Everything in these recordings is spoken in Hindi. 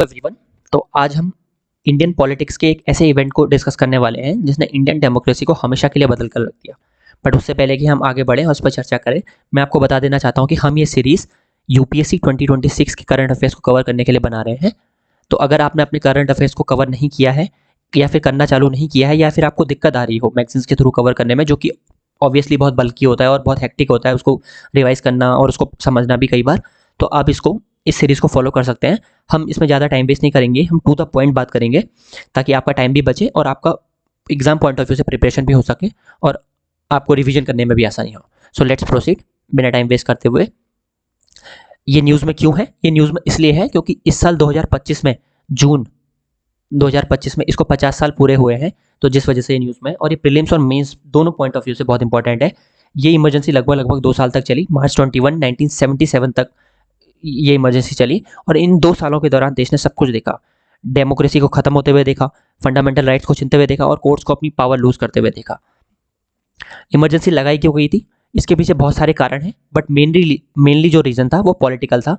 एवरीवन। तो आज हम इंडियन पॉलिटिक्स के एक ऐसे इवेंट को डिस्कस करने वाले हैं जिसने इंडियन डेमोक्रेसी को हमेशा के लिए बदल कर रख दिया। बट उससे पहले कि हम आगे बढ़ें और उस पर चर्चा करें, मैं आपको बता देना चाहता हूं कि हम ये सीरीज़ यूपीएससी 2026 के करंट अफेयर्स को कवर करने के लिए बना रहे हैं। तो अगर आपने अपने करंट अफेयर्स को कवर नहीं किया है या फिर करना चालू नहीं किया है या फिर आपको दिक्कत आ रही हो मैगजीन्स के थ्रू कवर करने में, जो कि ऑब्वियसली बहुत बल्कि होता है और बहुत हेक्टिक होता है उसको रिवाइज करना और उसको समझना भी कई बार, तो आप इस सीरीज़ को फॉलो कर सकते हैं। हम इसमें ज़्यादा टाइम वेस्ट नहीं करेंगे, हम टू द पॉइंट बात करेंगे ताकि आपका टाइम भी बचे और आपका एग्जाम पॉइंट ऑफ व्यू से प्रिपरेशन भी हो सके और आपको रिवीजन करने में भी आसानी हो। सो लेट्स प्रोसीड बिना टाइम वेस्ट करते हुए। ये न्यूज़ में क्यों है? ये न्यूज़ में इसलिए है क्योंकि इस साल 2025 में, जून 2025 में इसको 50 साल पूरे हुए हैं, तो जिस वजह से ये न्यूज़ में, और ये प्रीलिम्स और मेंस दोनों पॉइंट ऑफ व्यू से बहुत इंपॉर्टेंट है। ये इमरजेंसी लगभग 2 साल तक चली, मार्च 21, 1977 तक ये इमरजेंसी चली और इन 2 सालों के दौरान देश ने सब कुछ देखा। डेमोक्रेसी को खत्म होते हुए देखा, फंडामेंटल राइट्स को छीनते हुए देखा और कोर्ट्स को अपनी पावर लूज करते हुए देखा। इमरजेंसी लगाई क्यों गई थी? इसके पीछे बहुत सारे कारण हैं, बट मेनली जो रीजन था वो पॉलिटिकल था।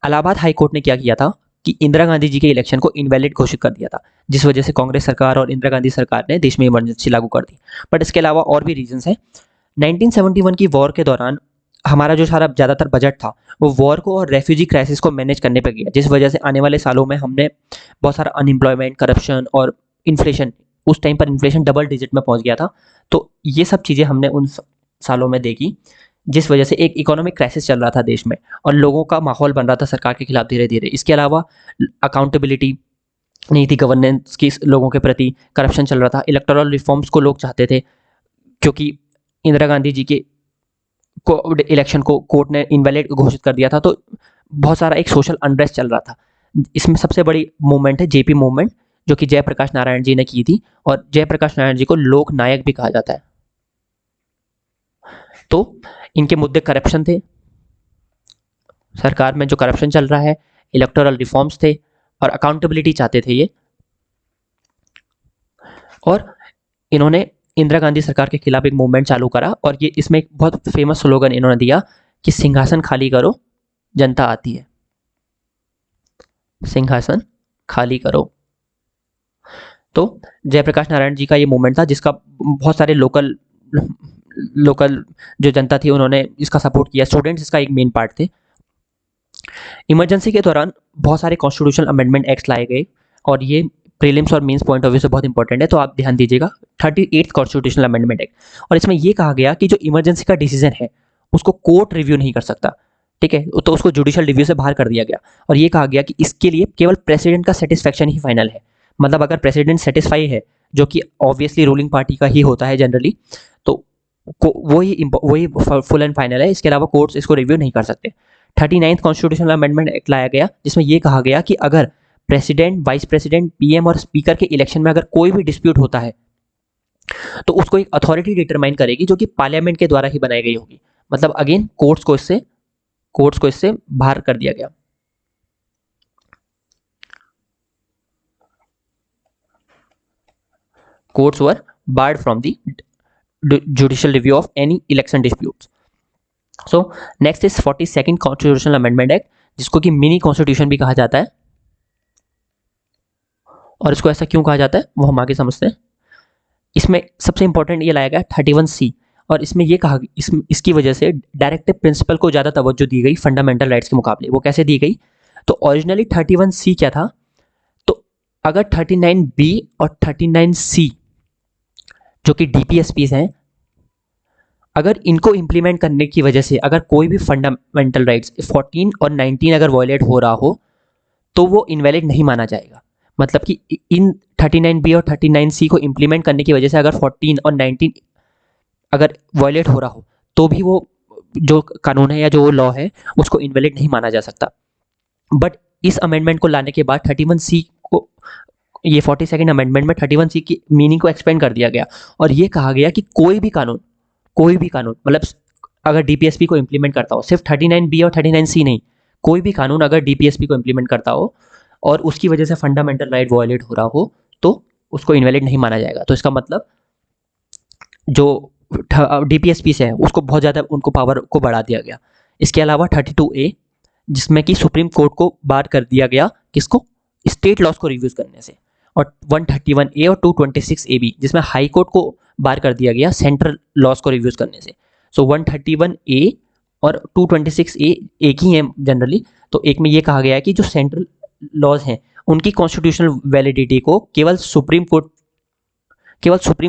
इलाहाबाद हाई कोर्ट ने क्या किया था कि इंदिरा गांधी जी के इलेक्शन को इनवैलिड घोषित कर दिया था, जिस वजह से कांग्रेस सरकार और इंदिरा गांधी सरकार ने देश में इमरजेंसी लागू कर दी। बट इसके अलावा और भी रीजंस हैं। 1971 की वॉर के दौरान हमारा जो सारा ज़्यादातर बजट था वो वॉर को और रेफ्यूजी क्राइसिस को मैनेज करने पर गया, जिस वजह से आने वाले सालों में हमने बहुत सारा अनएम्प्लॉयमेंट, करप्शन और इन्फ्लेशन, उस टाइम पर इन्फ्लेशन डबल डिजिट में पहुंच गया था। तो ये सब चीज़ें हमने उन सालों में देखी, जिस वजह से एक इकोनॉमिक क्राइसिस चल रहा था देश में और लोगों का माहौल बन रहा था सरकार के खिलाफ धीरे धीरे। इसके अलावा अकाउंटेबिलिटी नहीं थी गवर्नेंस की लोगों के प्रति, करप्शन चल रहा था, इलेक्टोरल रिफॉर्म्स को लोग चाहते थे क्योंकि इंदिरा गांधी जी के इलेक्शन को कोर्ट ने इनवैलिड घोषित कर दिया था। तो बहुत सारा एक सोशल अनरेस्ट चल रहा था। इसमें सबसे बड़ी मूवमेंट है जेपी मूवमेंट, जो कि जयप्रकाश नारायण जी ने की थी, और जयप्रकाश नारायण जी को लोक नायक भी कहा जाता है। तो इनके मुद्दे करप्शन थे, सरकार में जो करप्शन चल रहा है, इलेक्टोरल रिफॉर्म्स थे और अकाउंटेबिलिटी चाहते थे ये। और इन्होंने इंदिरा गांधी सरकार के खिलाफ एक मूवमेंट चालू करा और ये इसमें एक बहुत फेमस स्लोगन इन्होंने दिया कि सिंहासन खाली करो, जनता आती है। सिंहासन खाली करो। तो जयप्रकाश नारायण जी का ये मूवमेंट था जिसका बहुत सारे लोकल जो जनता थी उन्होंने इसका सपोर्ट किया। स्टूडेंट्स इसका एक मेन पार्ट थे। इमरजेंसी के दौरान बहुत सारे कॉन्स्टिट्यूशनल अमेंडमेंट एक्ट लाए गए और ये प्रीलिम्स और मेंस पॉइंट ऑफ व्यू से बहुत इंपॉर्टेंट है, तो आप ध्यान दीजिएगा। 38th कॉन्स्टिट्यूशनल अमेंडमेंट एक्ट, और इसमें यह कहा गया कि जो इमरजेंसी का डिसीजन है उसको कोर्ट रिव्यू नहीं कर सकता, ठीक है, तो उसको जुडिशियल रिव्यू से बाहर कर दिया गया और ये कहा गया कि इसके लिए केवल प्रेसिडेंट का सेटिस्फैक्शन ही फाइनल है। मतलब अगर प्रेसिडेंट सेटिस्फाई है, जो कि ऑब्वियसली रूलिंग पार्टी का ही होता है जनरली, तो वही फुल एंड फाइनल है। इसके अलावा कोर्ट्स इसको रिव्यू नहीं कर सकते। 39th कॉन्स्टिट्यूशनल अमेंडमेंट एक्ट लाया गया जिसमें यह कहा गया कि अगर प्रेसिडेंट, वाइस प्रेसिडेंट, पीएम और स्पीकर के इलेक्शन में अगर कोई भी डिस्प्यूट होता है तो उसको एक अथॉरिटी डिटरमाइन करेगी जो कि पार्लियामेंट के द्वारा ही बनाई गई होगी। मतलब अगेन कोर्ट्स को इससे बाहर कर दिया गया। Courts were board from the judicial review of any election disputes. So next is 42nd constitutional amendment act, जिसको कि मिनी कॉन्स्टिट्यूशन भी कहा जाता है। और इसको ऐसा क्यों कहा जाता है वो हम आगे समझते हैं। इसमें सबसे इंपॉर्टेंट ये लाया गया 31C, और इसमें ये कहा इसकी वजह से डायरेक्टिव प्रिंसिपल को ज़्यादा तवज्जो दी गई फंडामेंटल राइट्स के मुकाबले। वो कैसे दी गई? तो ओरिजिनली 31C क्या था, तो अगर 39B और 39C जो कि DPSPs हैं, अगर इनको इंप्लीमेंट करने की वजह से अगर कोई भी फंडामेंटल राइट्स 14 और 19 अगर वॉयलेट हो रहा हो तो वो इनवैलिड नहीं माना जाएगा। मतलब कि इन 39B और 39C को इंप्लीमेंट करने की वजह से अगर 14 और 19 अगर वॉयलेट हो रहा हो तो भी वो जो कानून है या जो लॉ है उसको इनवैलिड नहीं माना जा सकता। बट इस अमेंडमेंट को लाने के बाद 31C को, ये 42nd अमेंडमेंट में 31C की मीनिंग को एक्सपेंड कर दिया गया और ये कहा गया कि कोई भी कानून मतलब अगर DPSP को इंप्लीमेंट करता हो, सिर्फ 39B और 39C नहीं, कोई भी कानून अगर DPSP को इंप्लीमेंट करता हो और उसकी वजह से फंडामेंटल राइट वॉयलेट हो रहा हो तो उसको इनवैलिड नहीं माना जाएगा। तो इसका मतलब जो DPSP से है उसको बहुत ज़्यादा उनको पावर को बढ़ा दिया गया। इसके अलावा 32A, जिसमें कि सुप्रीम कोर्ट को बार कर दिया गया, किसको? स्टेट लॉज को रिव्यूज करने से, और 131A और 226AB जिसमें हाई कोर्ट को बार कर दिया गया सेंट्रल लॉज को रिव्यूज करने से। सो 131A और 226A एक ही है जनरली, तो एक में ये कहा गया है कि जो सेंट्रल लॉज हैं उनकी कॉन्स्टिट्यूशनल वैलिडिटी को केवल सुप्रीम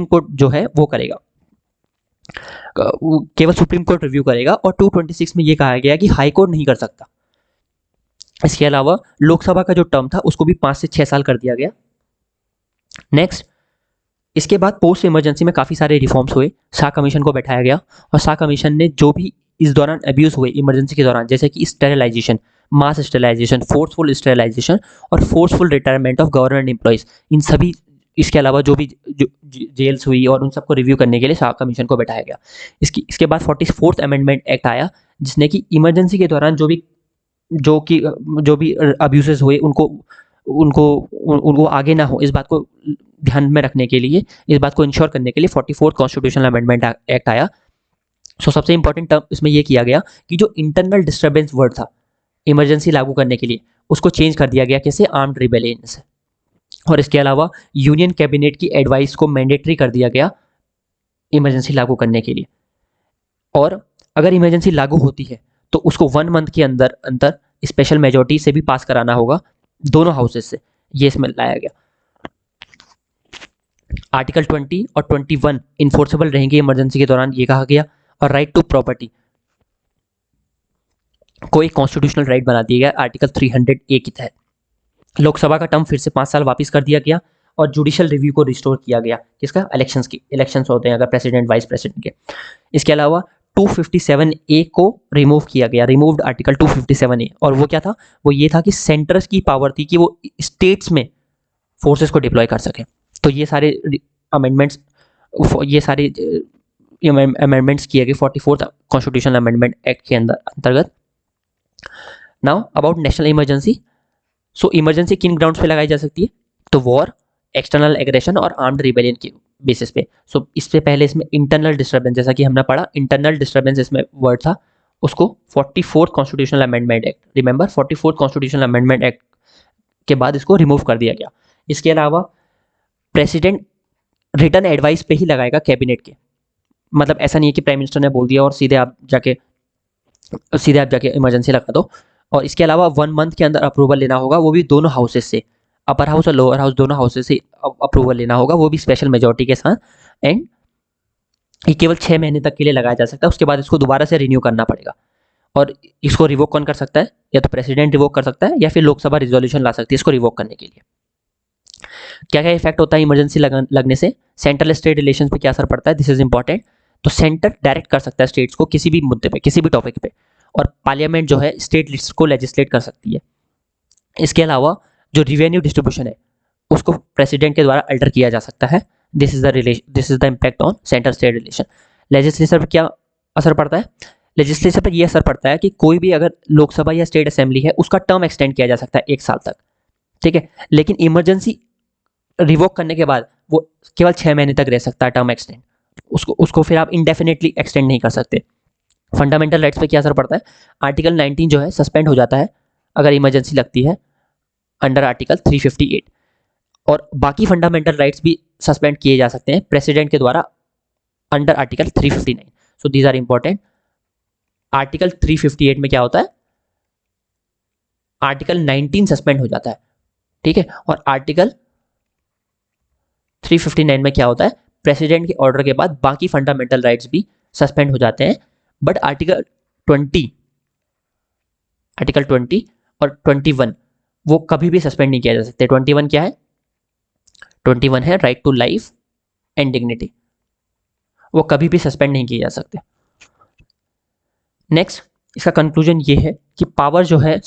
कोर्ट जो है वो करेगा, केवल सुप्रीम कोर्ट रिव्यू करेगा, और 226 में ये कहा गया कि हाई कोर्ट नहीं कर सकता। इसके अलावा लोकसभा का जो टर्म था उसको भी 5 से 6 साल कर दिया गया। नेक्स्ट, इसके बाद पोस्ट इमरजेंसी में काफ़ी सारे रिफॉर्म्स हुए। शाह कमीशन को बैठाया गया और शाह कमीशन ने जो भी इस दौरान अब्यूज़ हुए इमरजेंसी के दौरान, जैसे कि sterilisation, mass sterilisation, forceful sterilisation और forceful retirement of government employees, इन सभी, इसके अलावा जो भी जेल्स हुई और उन सबको रिव्यू करने के लिए शाह कमीशन को बैठाया गया। इसके बाद 44th अमेंडमेंट एक्ट आया, जिसने कि इमरजेंसी के दौरान जो भी अब्यूजेस हुए उनको आगे ना हो, इस बात को ध्यान में रखने के लिए, इस बात को इंश्योर करने के लिए 44th कॉन्स्टिट्यूशनल अमेंडमेंट एक्ट आया। सो सबसे इंपॉर्टेंट टर्म इसमें यह किया गया कि जो इंटरनल डिस्टर्बेंस वर्ड था इमरजेंसी लागू करने के लिए, उसको चेंज कर दिया गया कैसे, आर्म्ड रिबेलियन से। और इसके अलावा यूनियन कैबिनेट की एडवाइस को मैंडेटरी कर दिया गया इमरजेंसी लागू करने के लिए, और अगर इमरजेंसी लागू होती है तो उसको 1 मंथ के अंदर अंदर स्पेशल मेजॉरिटी से भी पास कराना होगा, दोनों हाउसेस से, ये इसमें लाया गया। आर्टिकल 20 और 21 इन्फोर्सेबल रहेंगे इमरजेंसी के दौरान, ये कहा गया। और राइट टू प्रॉपर्टी को एक कॉन्स्टिट्यूशनल राइट बना दिया गया आर्टिकल 300A के तहत। लोकसभा का टर्म फिर से 5 साल वापस कर दिया गया और जुडिशियल रिव्यू को रिस्टोर किया गया, किसका, इलेक्शंस होते हैं अगर प्रेसिडेंट वाइस प्रेसिडेंट के। इसके अलावा 257A को रिमूव किया गया, रिमूव्ड आर्टिकल 257A, और वो क्या था, वो ये था कि सेंटर्स की पावर थी कि वो स्टेट्स में फोर्सेस को डिप्लॉय कर सके। तो ये सारे अमेंडमेंट्स किए गए 44th कॉन्स्टिट्यूशनल अमेंडमेंट एक्ट के अंतर्गत। Now about national emergency. So emergency किन ग्राउंड्स पे लगाई जा सकती है, तो वॉर, एक्सटर्नल एग्रेशन और आर्म्ड रिबेलियन के बेसिस पे। सो इससे पहले इसमें इंटरनल डिस्टर्बेंस, जैसा कि हमने पढ़ा, इंटरनल डिस्टर्बेंस इसमें वर्ड था, उसको 44th constitutional amendment act, remember 44th constitutional amendment act के बाद इसको रिमूव कर दिया गया। इसके अलावा प्रेसिडेंट रिटर्न एडवाइस पे ही लगाएगा कैबिनेट के, मतलब ऐसा नहीं है कि प्राइम मिनिस्टर ने बोल दिया और सीधे आप जाके इमरजेंसी लगा दो। और इसके अलावा 1 मंथ के अंदर अप्रूवल लेना होगा, वो भी दोनों हाउसेस से, अपर हाउस और लोअर हाउस दोनों हाउसेस से अप्रूवल लेना होगा, वो भी स्पेशल मेजॉरिटी के साथ। एंड ये केवल 6 महीने तक के लिए लगाया जा सकता है, उसके बाद इसको दोबारा से रिन्यू करना पड़ेगा। और इसको रिवोक कौन कर सकता है, या तो प्रेसिडेंट रिवोक कर सकता है या फिर लोकसभा रिजोल्यूशन ला सकती है इसको रिवोक करने के लिए। क्या क्या इफेक्ट होता है इमरजेंसी लगने से, सेंट्रल स्टेट रिलेशन पे क्या असर पड़ता है, दिस इज इंपॉर्टेंट। तो सेंटर डायरेक्ट कर सकता है स्टेट्स को किसी भी मुद्दे पे, किसी भी टॉपिक पे, और पार्लियामेंट जो है स्टेट लिस्ट को लेजिस्लेट कर सकती है। इसके अलावा जो रिवेन्यू डिस्ट्रीब्यूशन है उसको प्रेसिडेंट के द्वारा अल्टर किया जा सकता है। This is the impact on centre state relation. Legislature पर क्या असर पड़ता है, लेजिस्लेचर पर यह असर पड़ता है कि कोई भी अगर लोकसभा या स्टेट असेंबली है उसका टर्म एक्सटेंड किया जा सकता है 1 साल तक, ठीक है। लेकिन इमरजेंसी रिवोक करने के बाद वो केवल 6 महीने तक रह सकता है टर्म एक्सटेंड, उसको फिर आप इंडेफिनेटली एक्सटेंड नहीं कर सकते। फंडामेंटल राइट्स पे क्या असर पड़ता है, आर्टिकल 19 जो है सस्पेंड हो जाता है अगर इमरजेंसी लगती है अंडर आर्टिकल 358, और बाकी फंडामेंटल राइट्स भी सस्पेंड किए जा सकते हैं प्रेसिडेंट के द्वारा under article 359। So these are important. Article 358 में क्या होता है, आर्टिकल 19 सस्पेंड हो जाता है, ठीक है। और आर्टिकल 359 में क्या होता है, प्रेसिडेंट के ऑर्डर के बाद बाकी फंडामेंटल राइट्स भी सस्पेंड हो जाते हैं। बट आर्टिकल 20 और 21 वो कभी भी सस्पेंड नहीं किया जा सकते। 21 क्या है, 21 है right to life and dignity, वो कभी भी सस्पेंड नहीं किए जा सकते। नेक्स्ट, इसका कंक्लूजन ये है कि पावर जो है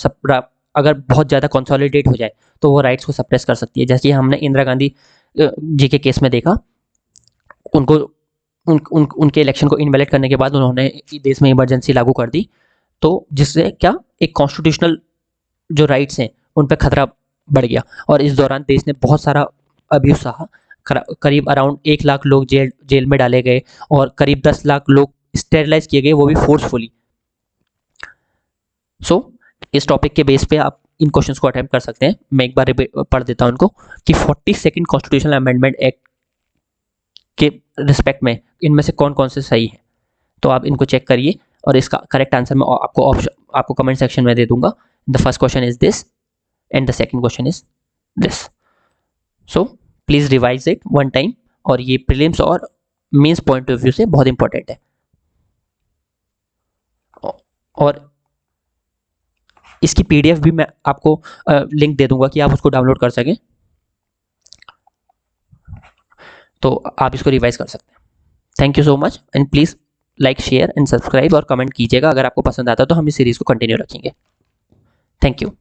अगर बहुत ज़्यादा कंसोलिडेट हो जाए तो वो राइट्स को सप्रेस कर सकती है, जैसे हमने इंदिरा गांधी जी के केस में देखा। उनके इलेक्शन को इनवैलिड करने के बाद उन्होंने देश में इमरजेंसी लागू कर दी, तो जिससे क्या एक कॉन्स्टिट्यूशनल जो राइट्स हैं उन पर खतरा बढ़ गया, और इस दौरान देश ने बहुत सारा अब्यूज सहा। करीब अराउंड 1 लाख लोग जेल में डाले गए और करीब 10 लाख लोग स्टेरिलाइज किए गए, वो भी फोर्सफुली। सो इस टॉपिक के बेस पे आप इन क्वेश्चंस को अटेम्प्ट कर सकते हैं। मैं एक बार पढ़ देता हूं उनको कि 42nd कॉन्स्टिट्यूशनल अमेंडमेंट एक्ट के रिस्पेक्ट में इनमें से कौन कौन से सही है। तो आप इनको चेक करिए और इसका करेक्ट आंसर मैं आपको कमेंट सेक्शन में दे दूंगा। The first question is this and the second question is this. So please revise it one time, और ये प्रीलिम्स और मेंस पॉइंट ऑफ व्यू से बहुत इंपॉर्टेंट है। और इसकी पीडीएफ भी मैं आपको लिंक दे दूंगा कि आप उसको डाउनलोड कर सकें, तो आप इसको रिवाइज कर सकते हैं। Thank you so much and please like, share and subscribe और कमेंट कीजिएगा। अगर आपको पसंद आता है तो हम इस सीरीज़ को कंटिन्यू रखेंगे। Thank you.